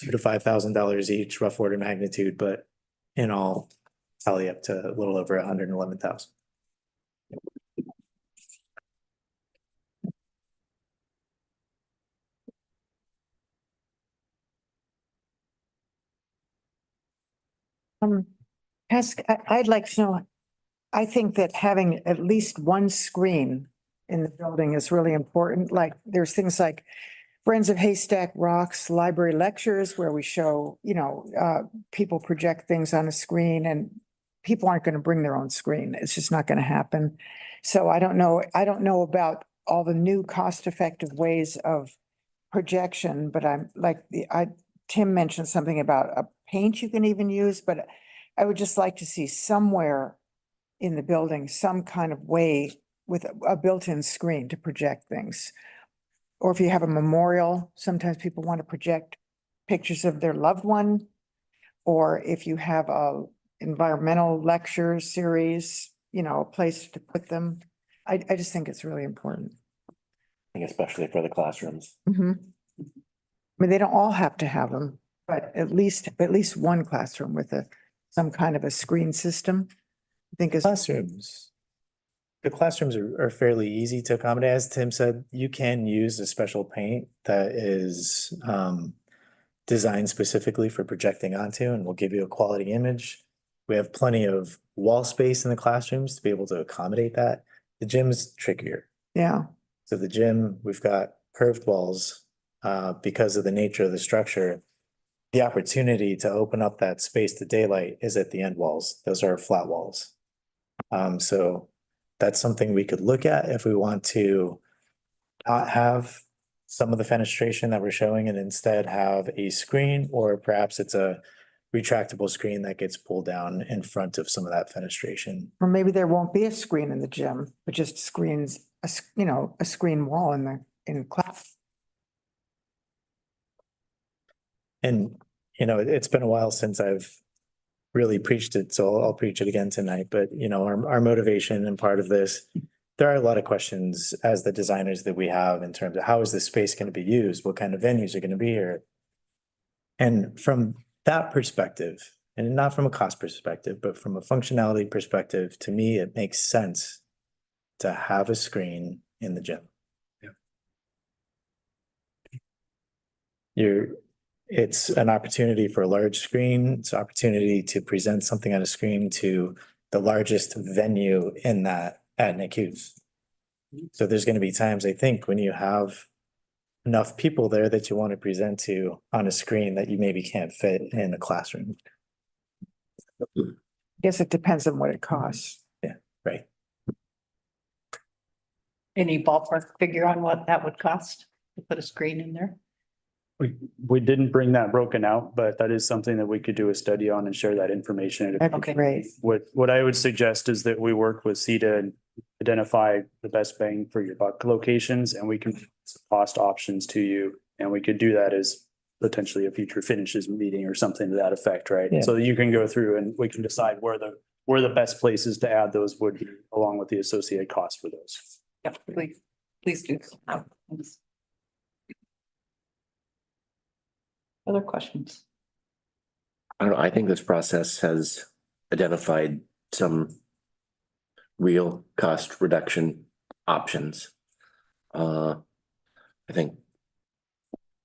$2,000 to $5,000 each, rough order magnitude, but in all tally up to a little over 111,000. I'd like to know, I think that having at least one screen in the building is really important. Like, there's things like Friends of Haystack Rocks, library lectures where we show, people project things on a screen, and people aren't going to bring their own screen. It's just not going to happen. So I don't know about all the new cost-effective ways of projection, but I'm like, Tim mentioned something about a paint you can even use, but I would just like to see somewhere in the building, some kind of way with a built-in screen to project things. Or if you have a memorial, sometimes people want to project pictures of their loved one. Or if you have a environmental lecture series, a place to put them. I just think it's really important. Especially for the classrooms. I mean, they don't all have to have them, but at least one classroom with some kind of a screen system, I think is. The classrooms are fairly easy to accommodate. As Tim said, you can use a special paint that is designed specifically for projecting onto, and will give you a quality image. We have plenty of wall space in the classrooms to be able to accommodate that. The gym's trickier. Yeah. So the gym, we've got curved walls because of the nature of the structure. The opportunity to open up that space to daylight is at the end walls. Those are flat walls. So that's something we could look at if we want to not have some of the fenestration that we're showing and instead have a screen, or perhaps it's a retractable screen that gets pulled down in front of some of that fenestration. Or maybe there won't be a screen in the gym, but just screens, a screen wall in class. And, it's been a while since I've really preached it, so I'll preach it again tonight. But, our motivation and part of this, there are a lot of questions as the designers that we have in terms of how is this space going to be used? What kind of venues are going to be here? And from that perspective, and not from a cost perspective, but from a functionality perspective, to me, it makes sense to have a screen in the gym. It's an opportunity for a large screen. It's an opportunity to present something on a screen to the largest venue in that at Nick Hughes. So there's going to be times, I think, when you have enough people there that you want to present to on a screen that you maybe can't fit in a classroom. Guess it depends on what it costs. Yeah, right. Any ballpark figure on what that would cost? to put a screen in there? We didn't bring that broken out, but that is something that we could do a study on and share that information. That'd be Okay. great. What I would suggest is that we work with CETA and identify the best bang for your buck locations, and we can cost options to you. And we could do that as potentially a future finishes meeting or something to that effect, right? Yeah. So that you can go through and we can decide where the best places to add those would be, along with the associated costs for those. Yeah, please do. Thanks. Other questions? I don't know, I think this process has identified some real cost reduction options. I think,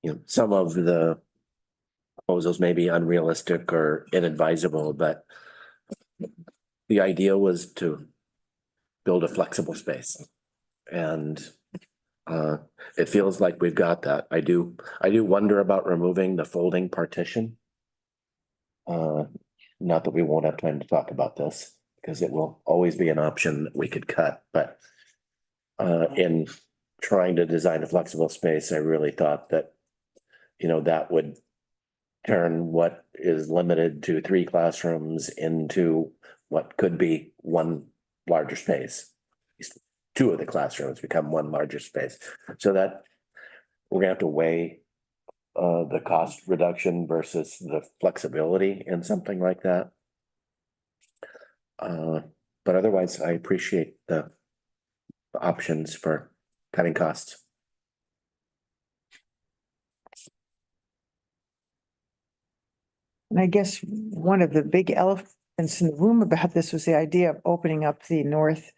you know, some of the proposals may be unrealistic or inadvisable, but the idea was to build a flexible space. And it feels like we've got that. I do wonder about removing the folding partition. Not that we won't have time to talk about this, because it will always be an option that we could cut, but in trying to design a flexible space, I really thought that, you know, that would turn what is limited to 3 classrooms into what could be one larger space. 2 of the classrooms become one larger space, so that we're gonna have to weigh the cost reduction versus the flexibility in something like that. But otherwise, I appreciate the options for cutting costs. And I guess one of the big elephants in the room about this was the idea of opening up the north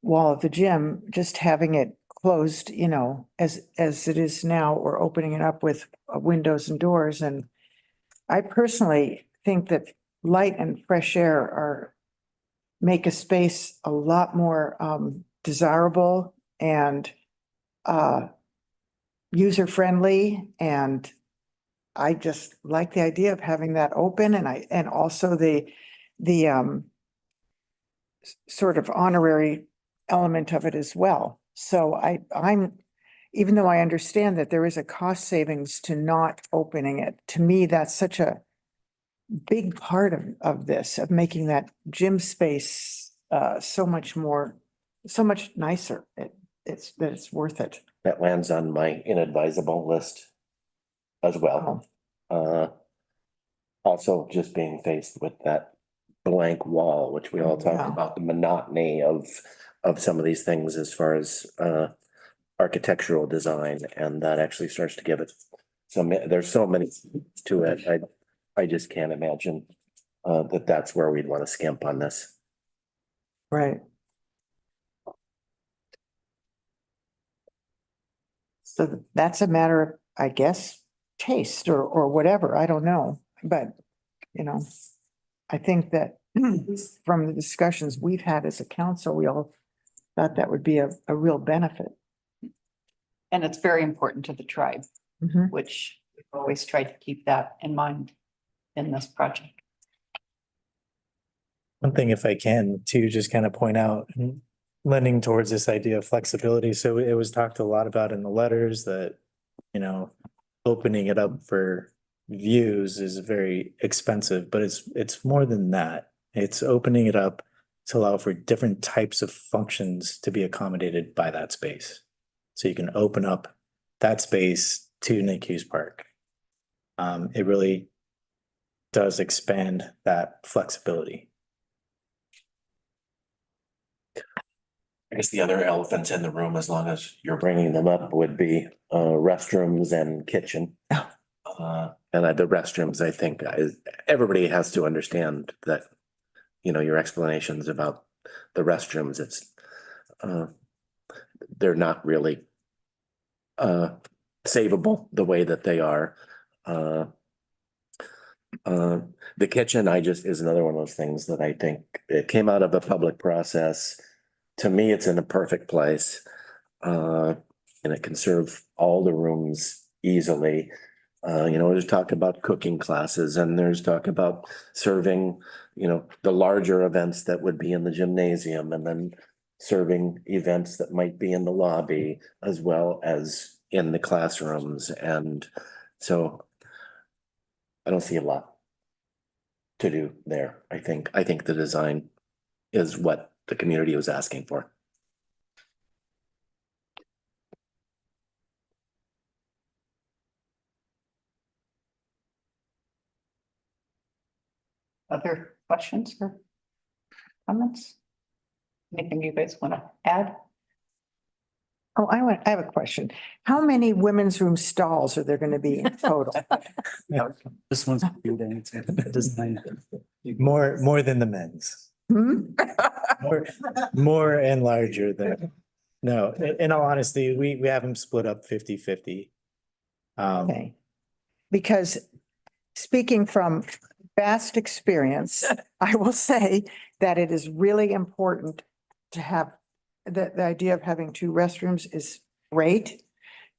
wall of the gym, just having it closed, you know, as it is now, or opening it up with windows and doors. And I personally think that light and fresh air make a space a lot more desirable and user-friendly. And I just like the idea of having that open, and also the sort of honorary element of it as well. So I'm, even though I understand that there is a cost savings to not opening it, to me, that's such a big part of this, of making that gym space so much nicer. It's worth it. That lands on my inadvisable list as well. Also just being faced with that blank wall, which we all talked Yeah. about, the monotony of some of these things as far as architectural design, and that actually starts to give it there's so many to it. I just can't imagine that's where we'd want to skimp on this. Right. So that's a matter of, I guess, taste or whatever, I don't know, but, you know, I think that from the discussions we've had as a council, we all thought that would be a real benefit. And it's very important to the tribe, Mhm. which we've always tried to keep that in mind in this project. One thing, if I can, to just kind of point out, lending towards this idea of flexibility. So it was talked a lot about in the letters that, you know, opening it up for views is very expensive, but it's more than that. It's opening it up to allow for different types of functions to be accommodated by that space. So you can open up that space to Nick Hughes Park. It really does expand that flexibility. I guess the other elephants in the room, as long as you're bringing them up, would be restrooms and kitchen. And the restrooms, I think, everybody has to understand that, you know, your explanations about the restrooms, they're not really savable the way that they are. The kitchen, is another one of those things that I think it came out of a public process. To me, it's in a perfect place. And it can serve all the rooms easily. You know, there's talk about cooking classes, and there's talk about serving, you know, the larger events that would be in the gymnasium, and then serving events that might be in the lobby, as well as, in the classrooms, and so I don't see a lot to do there. I think the design is what the community was asking for. Other questions or comments? Anything you guys want to add? Oh, I have a question. How many women's room stalls are there going to be in total? This one's design. More than the men's, Hmm? more and larger than, no, in all honesty, we have them split up 50-50. Okay. Because speaking from vast experience, I will say that it is really important to have, the idea of having two restrooms is great.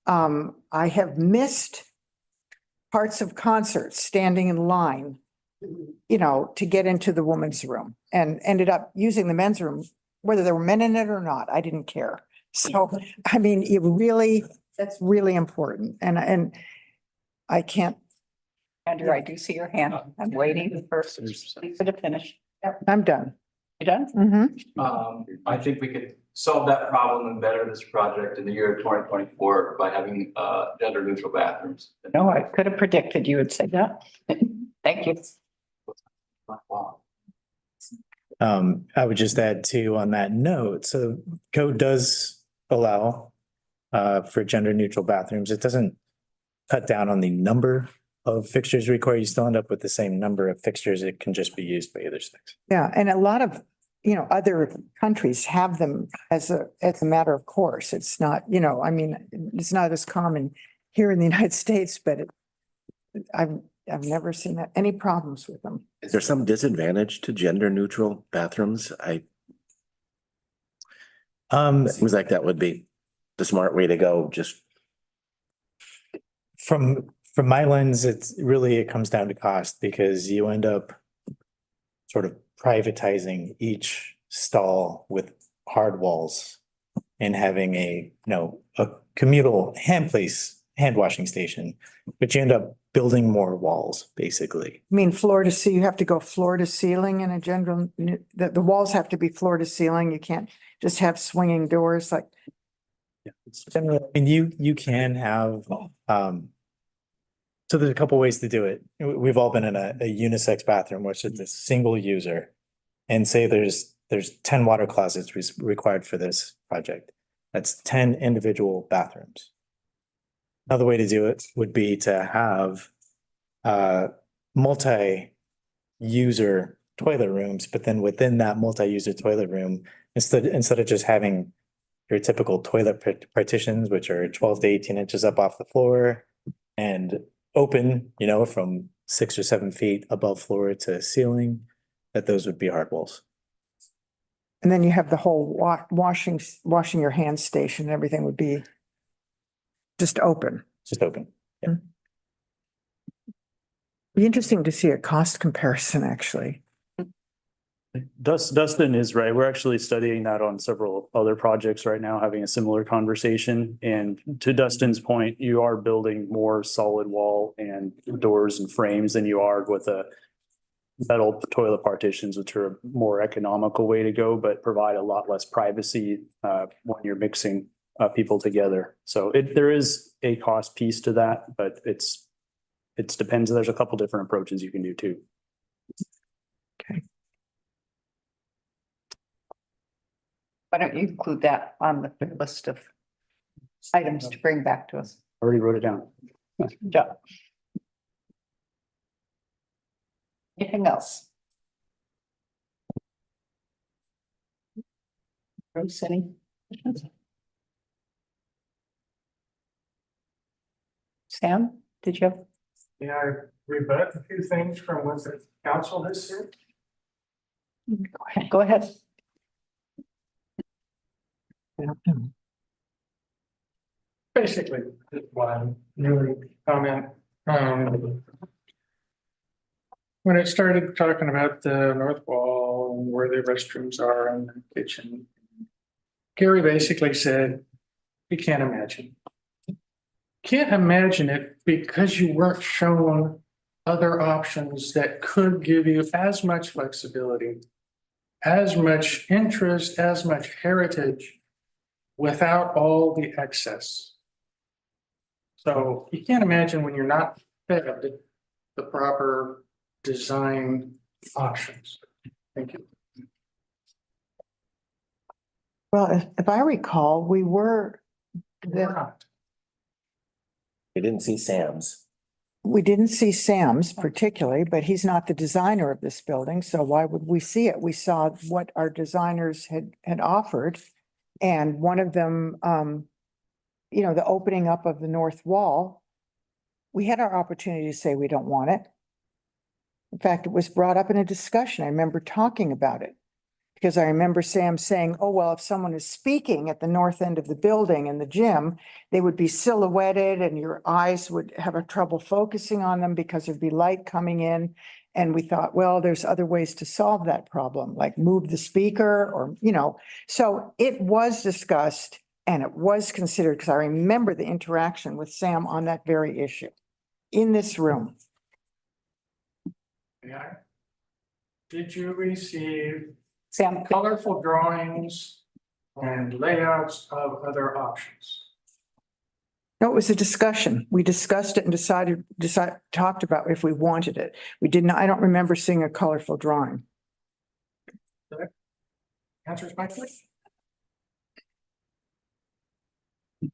I have missed parts of concerts standing in line, you know, to get into the women's room, and ended up using the men's room, whether there were men in it or not, I didn't care. So, I mean, that's really important, and I can't, Andrew, I do see your hand. I'm waiting for Lisa to finish. I'm done. You done? Mhm. I think we could solve that problem and better this project in the year 2024 by having gender neutral bathrooms. No, I could have predicted you would say that. Thank you. I would just add too on that note, so code does allow for gender neutral bathrooms. It doesn't cut down on the number of fixtures required. You still end up with the same number of fixtures. It can just be used by either sex. Yeah, and a lot of, you know, other countries have them as a matter of course. It's not, you know, I mean, it's not as common here in the United States, but I've never seen any problems with them. Is there some disadvantage to gender neutral bathrooms? Seems like that would be the smart way to go, just. From my lens, it comes down to cost, because you end up sort of privatizing each stall with hard walls and having a communal hand washing station, but you end up building more walls, basically. I mean, you have to go floor to ceiling in a general, the walls have to be floor to ceiling. You can't just have swinging doors like. And you can have, so there's a couple ways to do it. We've all been in a unisex bathroom, which is a single user. And say there's 10 water closets required for this project. That's 10 individual bathrooms. Another way to do it would be to have multi-user toilet rooms, but then within that multi-user toilet room, instead of just having your typical toilet partitions, which are 12 to 18 inches up off the floor and open, you know, from 6 or 7 feet above floor to ceiling, that those would be hard walls. And then you have the whole washing your hands station, everything would be just open. Just open. Yeah. Be interesting to see a cost comparison, actually. Dustin is right. We're actually studying that on several other projects right now, having a similar conversation. And to Dustin's point, you are building more solid wall and doors and frames than you are with a metal toilet partitions, which are a more economical way to go, but provide a lot less privacy when you're mixing people together. So there is a cost piece to that, but it depends. There's a couple different approaches you can do too. Okay. Why don't you include that on the list of items to bring back to us? Already wrote it down. Good job. Anything else? Bruce, any questions? Sam, did you have? Yeah, I rebut a few things from what the council has said. Go ahead. Basically, just one really comment. When it started talking about the north wall and where the restrooms are and the kitchen, Gary basically said, we can't imagine. can't imagine it because you weren't shown other options that could give you as much flexibility, as much interest, as much heritage without all the excess. So you can't imagine when you're not fed the proper design options. Thank you. Well, if I recall, we were, We're not. We didn't see Sam's. we didn't see Sam's particularly, but he's not the designer of this building, so why would we see it? We saw what our designers had offered. And one of them, the opening up of the north wall, we had our opportunity to say we don't want it. In fact, it was brought up in a discussion. I remember talking about it. Because I remember Sam saying, oh, well, if someone is speaking at the north end of the building in the gym, they would be silhouetted and your eyes would have a trouble focusing on them because there'd be light coming in. And we thought, well, there's other ways to solve that problem, like move the speaker or, so it was discussed and it was considered because I remember the interaction with Sam on that very issue in this room. Yeah. Did you receive Sam, colorful drawings and layouts of other options? No, it was a discussion. We discussed it and talked about if we wanted it. We did not, I don't remember seeing a colorful drawing. Answers my question. I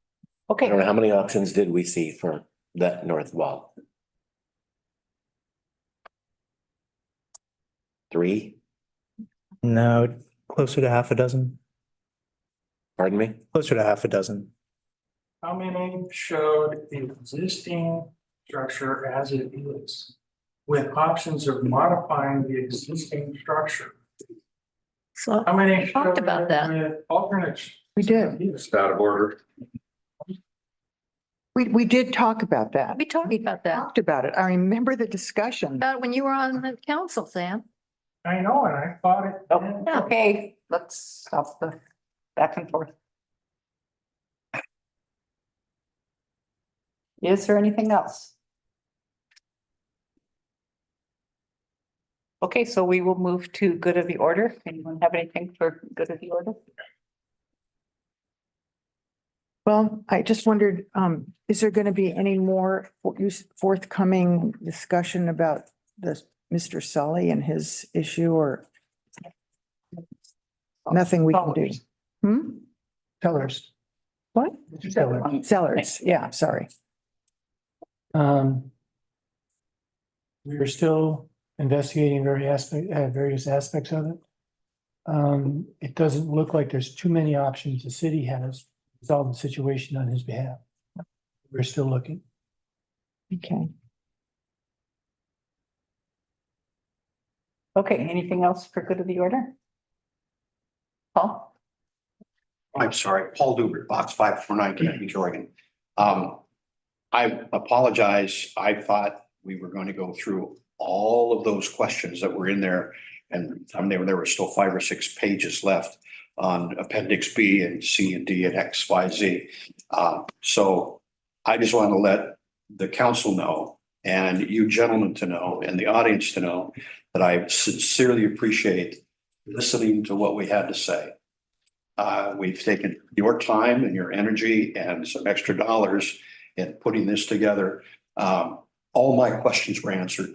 okay, don't know, how many options did we see for that north wall? 3? No, closer to half a dozen, Pardon me? closer to half a dozen. How many showed the existing structure as it is with options of modifying the existing structure? So How many talked showed about it that. with alternates? We did. It's out of order. We did talk about that. we talked about that, Talked about it. I remember the discussion. about when you were on the council, Sam. I know, and I thought it. Yeah. okay, let's stop the back and forth. Is there anything else? Okay, so we will move to good of the order. Anyone have anything for good of the order? Well, I just wondered, is there going to be any more forthcoming discussion about this, Mr. Sully and his issue or nothing we can do? Hmm? Tellers. What? Tellers. Sellers, yeah, sorry. We are still investigating various aspects of it. It doesn't look like there's too many options the city has to solve the situation on his behalf. We're still looking. Okay. Okay, anything else for good of the order? Paul? I'm sorry, Paul Dubert, box 549, Canton Beach, Oregon. I apologize. I thought we were going to go through all of those questions that were in there. And there were still 5 or 6 pages left on appendix B and C and D and X, Y, Z. So I just want to let the council know and you gentlemen to know and the audience to know that I sincerely appreciate listening to what we had to say. We've taken your time and your energy and some extra dollars in putting this together. All my questions were answered.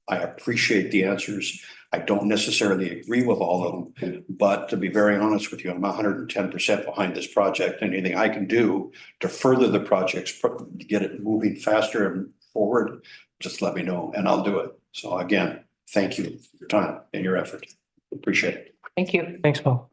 I appreciate the answers. I don't necessarily agree with all of them, but to be very honest with you, I'm 110% behind this project. Anything I can do to further the projects, to get it moving faster and forward, just let me know and I'll do it. So again, thank you for your time and your effort. Appreciate it. Thank you. Thanks, Paul.